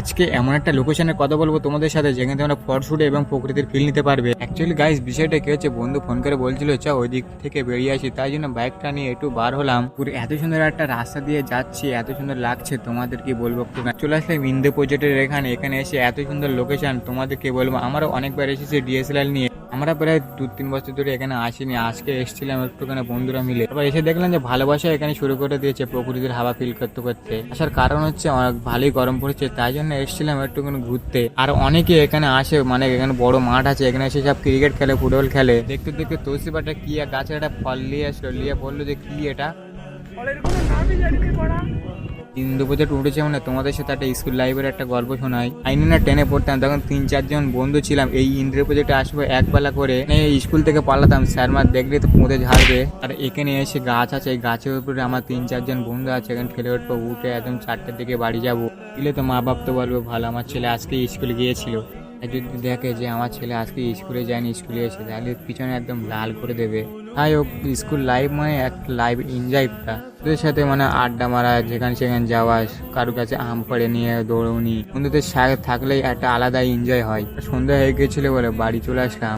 আজকে এমন একটা লোকেশনের কথা বলবো তোমাদের সাথে যেখানে তোমরা ফটোশুট এবং প্রকৃতির ফিল নিতে পারবে। অ্যাকচুয়ালি গাইস বিষয়টা কি হচ্ছে, বন্ধু ফোন করে বলছিল চ ওই দিক থেকে বেরিয়ে আসি, তাই জন্য বাইকটা নিয়ে একটু বার হলাম। পুরো এত সুন্দর একটা রাস্তা দিয়ে যাচ্ছি, এত সুন্দর লাগছে তোমাদের কি বলবো। চলে আসলাম ইন্দো প্রজেক্টের এখানে এসে এত সুন্দর লোকেশন তোমাদের কি বলবো। আমারও অনেকবার এসেছি ডিএসএলআর নিয়ে, আমরা প্রায় 2-3 বছর ধরে এখানে আসিনি, আজকে এসেছিলাম একটুখানি বন্ধুরা মিলে। এবার এসে দেখলাম যে ভালোবাসা এখানে শুরু করে দিয়েছে প্রকৃতির হাওয়া ফিল করতে করতে। আসার কারণ হচ্ছে অনেক ভালোই গরম পড়েছে, তাই জন্য এসেছিলাম একটুখানি ঘুরতে। আর অনেকে এখানে আসে, মানে এখানে বড় মাঠ আছে, এখানে এসে সব ক্রিকেট খেলে, ফুটবল খেলে। দেখতে দেখতে তুলসীপাটা কি এক গাছের একটা ফল নিয়ে আসলো, নিয়ে বললো যে কি এটা, ইন্দো প্রজেক্ট উঠেছে। মানে তোমাদের সাথে একটা স্কুল লাইফের একটা গল্প শোনাই। আইনি না 10-এ পড়তাম, তখন 3-4 জন বন্ধু ছিলাম। এই ইন্দ্র প্রজেক্টে আসবো একবেলা করে, স্কুল থেকে পালাতাম, স্যার মার দেখলে তো পুঁতে ঝাড়বে। আর এখানে এসে গাছ আছে, এই গাছের উপরে আমার 3-4 জন বন্ধু আছে, এখানে খেলে উঠবো, উঠে একদম 4টার দিকে বাড়ি যাবো। দিলে তো মা বাপ তো বলবো ভালো আমার ছেলে আজকে স্কুলে গিয়েছিল। আর যদি দেখে যে আমার ছেলে আজকে স্কুলে যায়নি, স্কুলে এসে, তাহলে পিছনে একদম লাল করে দেবে। তাই হোক, স্কুল লাইফ মানে একটা লাইফ এনজয়টা, ওদের সাথে মানে আড্ডা মারা, যেখানে সেখানে যাওয়া, কারো কাছে আম পড়ে নিয়ে দৌড়নি, বন্ধুদের সাথে থাকলেই একটা আলাদা এনজয় হয়। সন্ধ্যা হয়ে গেছিল বলে বাড়ি চলে আসলাম।